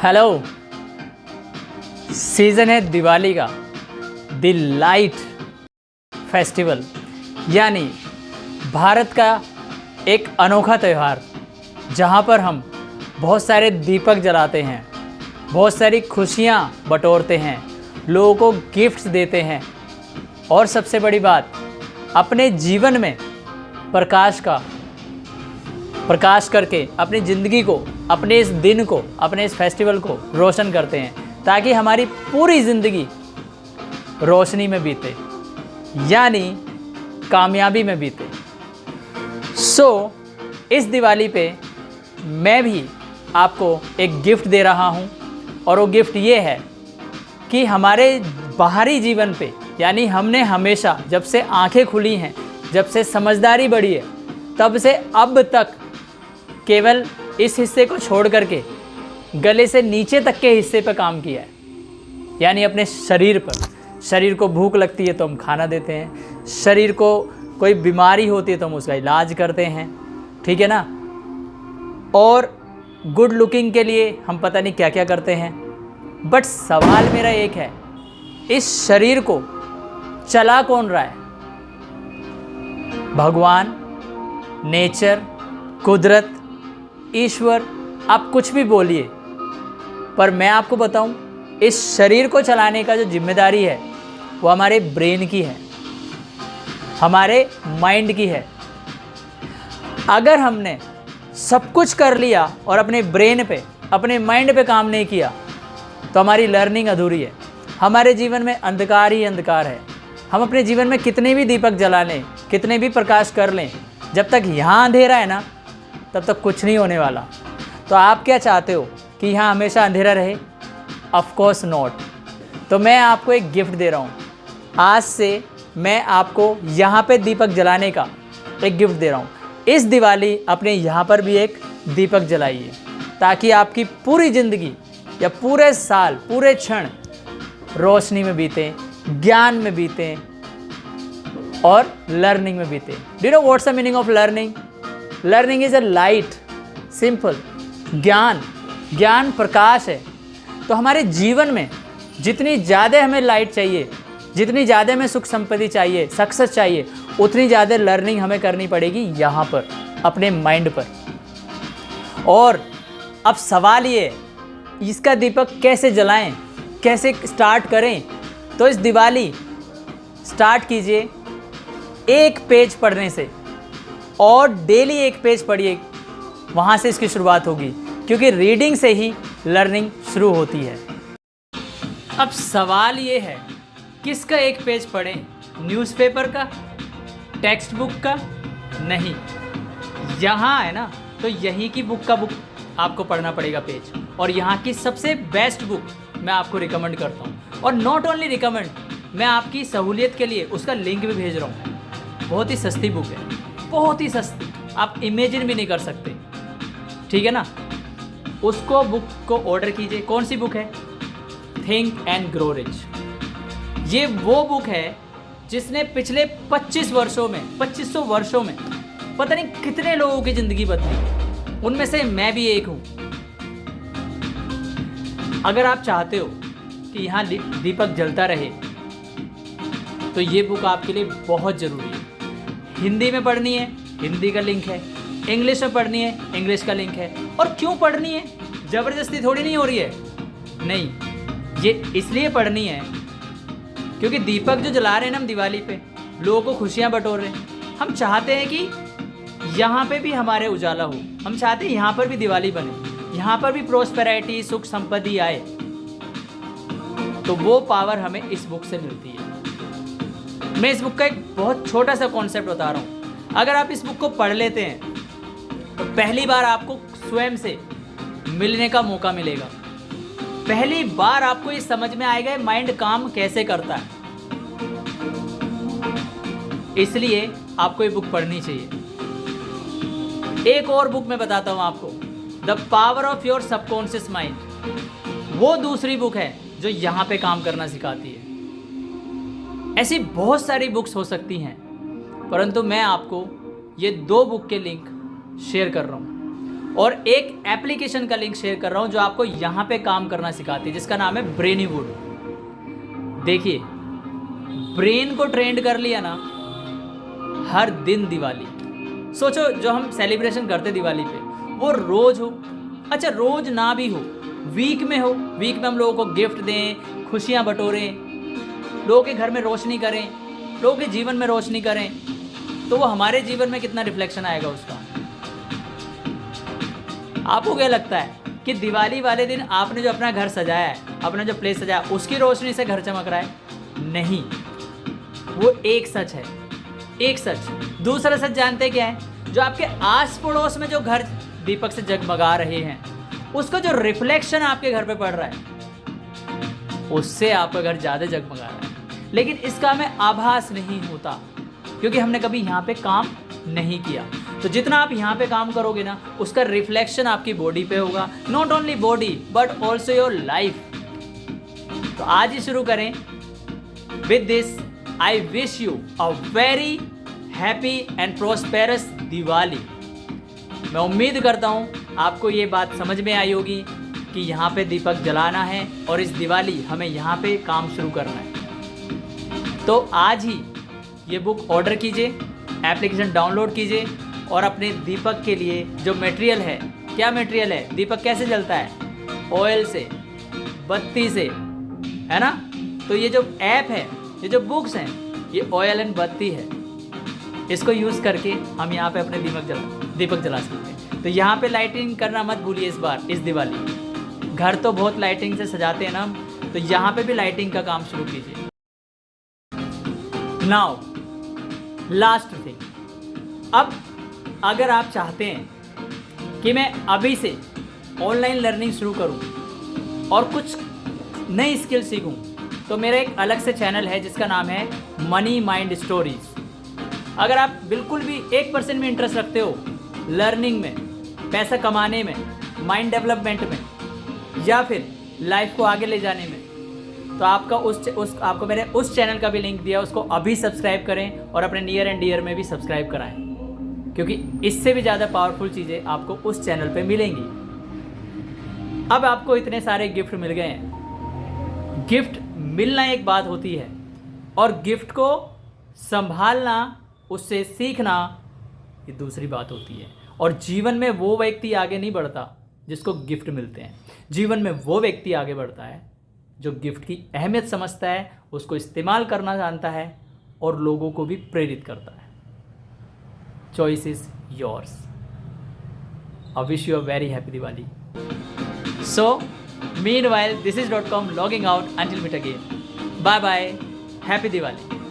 Hello. Season है दिवाली का, the light festival, यानी भारत का एक अनोखा त्यौहार जहाँ पर हम बहुत सारे दीपक जलाते हैं, बहुत सारी खुशियाँ बटोरते हैं, लोगों को गिफ्ट्स देते हैं और सबसे बड़ी बात, अपने जीवन में प्रकाश करके अपनी ज़िंदगी को, अपने इस दिन को, अपने इस फेस्टिवल को रोशन करते हैं ताकि हमारी पूरी ज़िंदगी रोशनी में बीते, यानी कामयाबी में बीते। इस दिवाली पे मैं भी आपको एक गिफ्ट दे रहा हूँ और वो गिफ्ट ये है कि हमारे बाहरी जीवन पे, यानी हमने हमेशा जब से आंखें खुली हैं, जब से समझदारी बढ़ी है, तब से अब तक केवल इस हिस्से को छोड़ करके गले से नीचे तक के हिस्से पर काम किया है, यानी अपने शरीर पर। शरीर को भूख लगती है तो हम खाना देते हैं, शरीर को कोई बीमारी होती है तो हम उसका इलाज करते हैं, ठीक है ना। और गुड लुकिंग के लिए हम पता नहीं क्या क्या करते हैं। बट सवाल मेरा एक है, इस शरीर को चला कौन रहा है? भगवान, नेचर, कुदरत, ईश्वर, आप कुछ भी बोलिए, पर मैं आपको बताऊं, इस शरीर को चलाने का जो जिम्मेदारी है वो हमारे ब्रेन की है, हमारे माइंड की है। अगर हमने सब कुछ कर लिया और अपने ब्रेन पे, अपने माइंड पे काम नहीं किया तो हमारी लर्निंग अधूरी है। हमारे जीवन में अंधकार ही अंधकार है। हम अपने जीवन में कितने भी दीपक जला लें, कितने भी प्रकाश कर लें, जब तक यहाँ अंधेरा है ना, तब तक कुछ नहीं होने वाला। तो आप क्या चाहते हो कि यहाँ हमेशा अंधेरा रहे? Of course not. तो मैं आपको एक गिफ्ट दे रहा हूँ। आज से मैं आपको यहाँ पे दीपक जलाने का एक गिफ्ट दे रहा हूँ। इस दिवाली अपने यहाँ पर भी एक दीपक जलाइए ताकि आपकी पूरी ज़िंदगी या पूरे साल, पूरे क्षण रोशनी में बीते, ज्ञान में बीते और लर्निंग में बीते। Do you know what's the meaning of learning? Learning is a light, simple. ज्ञान प्रकाश है। तो हमारे जीवन में जितनी ज़्यादा हमें लाइट चाहिए, जितनी ज़्यादा हमें सुख संपत्ति चाहिए, सक्सेस चाहिए, उतनी ज़्यादा लर्निंग हमें करनी पड़ेगी यहाँ पर, अपने माइंड पर। और अब सवाल ये है, इसका दीपक कैसे जलाएं, कैसे स्टार्ट करें? तो इस दिवाली स्टार्ट कीजिए एक पेज पढ़ने से, और डेली एक पेज पढ़िए, वहाँ से इसकी शुरुआत होगी, क्योंकि रीडिंग से ही लर्निंग शुरू होती है। अब सवाल ये है, किसका एक पेज पढ़ें? न्यूज़पेपर का, टेक्स्ट बुक का? नहीं, यहाँ है ना, तो यहीं की बुक आपको पढ़ना पड़ेगा पेज। और यहाँ की सबसे बेस्ट बुक मैं आपको रिकमेंड करता हूँ, और नॉट ओनली रिकमेंड, मैं आपकी सहूलियत के लिए उसका लिंक भी भेज रहा हूँ। बहुत ही सस्ती बुक है, बहुत ही सस्ती, आप इमेजिन भी नहीं कर सकते, ठीक है ना। उसको बुक को ऑर्डर कीजिए। कौन सी बुक है? Think and grow rich. ये वो बुक है जिसने पिछले 25 वर्षों में, 2500 वर्षों में पता नहीं कितने लोगों की ज़िंदगी बदली। उनमें से मैं भी एक हूँ। अगर आप चाहते हो कि यहाँ दीपक जलता रहे तो ये बुक आपके लिए बहुत ज़रूरी है। हिंदी में पढ़नी है, हिंदी का लिंक है। इंग्लिश में पढ़नी है, इंग्लिश का लिंक है। और क्यों पढ़नी है? ज़बरदस्ती थोड़ी नहीं हो रही है, नहीं, ये इसलिए पढ़नी है क्योंकि दीपक जो जला रहे हैं ना हम दिवाली पे, लोगों को खुशियाँ बटोर रहे हैं। हम चाहते हैं कि यहाँ पे भी हमारे उजाला हो, हम चाहते हैं यहाँ पर भी दिवाली बने, यहाँ पर भी प्रोस्पेरिटी, सुख संपत्ति आए। तो वो पावर हमें इस बुक से मिलती है। मैं इस बुक का एक बहुत छोटा सा कॉन्सेप्ट बता रहा हूँ। अगर आप इस बुक को पढ़ लेते हैं तो पहली बार आपको स्वयं से मिलने का मौका मिलेगा। पहली बार आपको ये समझ में आएगा माइंड काम कैसे करता है। इसलिए आपको ये बुक पढ़नी चाहिए। एक और बुक मैं बताता हूँ आपको, the power of your subconscious mind. वो दूसरी बुक है जो यहाँ पे काम करना सिखाती है। ऐसी बहुत सारी बुक्स हो सकती हैं, परंतु मैं आपको ये 2 बुक के लिंक शेयर कर रहा हूँ। और एक एप्लीकेशन का लिंक शेयर कर रहा हूं जो आपको यहां पे काम करना सिखाती है, जिसका नाम है ब्रेनीवुड। देखिए, ब्रेन को ट्रेंड कर लिया ना, हर दिन दिवाली। सोचो, जो हम सेलिब्रेशन करते दिवाली पे, वो रोज हो, अच्छा रोज ना भी हो, वीक में हो, वीक में हम लोगों को गिफ्ट दें, खुशियां बटोरें, लोगों के घर में रोशनी करें, लोगों के जीवन में रोशनी करें, तो वो हमारे जीवन में कितना रिफ्लेक्शन आएगा उसका। आपको क्या लगता है कि दिवाली वाले दिन आपने जो अपना घर सजाया है, अपना जो प्लेस सजाया, उसकी रोशनी से घर चमक रहा है? नहीं, वो एक सच है, एक सच। दूसरा सच जानते क्या है? जो आपके आस पड़ोस में जो घर दीपक से जगमगा रहे हैं, उसका जो रिफ्लेक्शन आपके घर पे पड़ रहा है, उससे आपका घर ज़्यादा जगमगा रहा है। लेकिन इसका हमें आभास नहीं होता, क्योंकि हमने कभी यहाँ पे काम नहीं किया। तो जितना आप यहाँ पे काम करोगे ना, उसका रिफ्लेक्शन आपकी बॉडी पे होगा। Not only body but also your life. तो आज ही शुरू करें। With this I wish you a very happy and prosperous Diwali. मैं उम्मीद करता हूँ आपको ये बात समझ में आई होगी कि यहाँ पे दीपक जलाना है और इस दिवाली हमें यहाँ पे काम शुरू करना है। तो आज ही ये बुक ऑर्डर कीजिए, एप्लीकेशन डाउनलोड कीजिए और अपने दीपक के लिए जो मटेरियल है, क्या मटेरियल है, दीपक कैसे जलता है? ऑयल से, बत्ती से, है ना? तो ये जो ऐप है, ये जो बुक्स हैं, ये ऑयल एंड बत्ती है। इसको यूज़ करके हम यहाँ पे अपने दीपक जला सकते हैं। तो यहाँ पे लाइटिंग करना मत भूलिए इस बार, इस दिवाली। घर तो बहुत लाइटिंग से सजाते हैं ना हम, तो यहाँ पे भी लाइटिंग का काम शुरू कीजिए। नाउ लास्ट थिंग, अब अगर आप चाहते हैं कि मैं अभी से ऑनलाइन लर्निंग शुरू करूं और कुछ नई स्किल सीखूं, तो मेरा एक अलग से चैनल है जिसका नाम है मनी माइंड स्टोरीज। अगर आप बिल्कुल भी 1% में इंटरेस्ट रखते हो लर्निंग में, पैसा कमाने में, माइंड डेवलपमेंट में, या फिर लाइफ को आगे ले जाने में, तो आपका आपको मैंने उस चैनल का भी लिंक दिया, उसको अभी सब्सक्राइब करें और अपने नियर एंड डियर में भी सब्सक्राइब कराएं, क्योंकि इससे भी ज़्यादा पावरफुल चीज़ें आपको उस चैनल पे मिलेंगी। अब आपको इतने सारे गिफ्ट मिल गए हैं। गिफ्ट मिलना एक बात होती है और गिफ्ट को संभालना, उससे सीखना, ये दूसरी बात होती है। और जीवन में वो व्यक्ति आगे नहीं बढ़ता जिसको गिफ्ट मिलते हैं। जीवन में वो व्यक्ति आगे बढ़ता है जो गिफ्ट की अहमियत समझता है, उसको इस्तेमाल करना जानता है और लोगों को भी प्रेरित करता है। Choice is yours. I wish you a very happy Diwali. So meanwhile, this is .com logging out until meet again. Bye bye. Happy Diwali.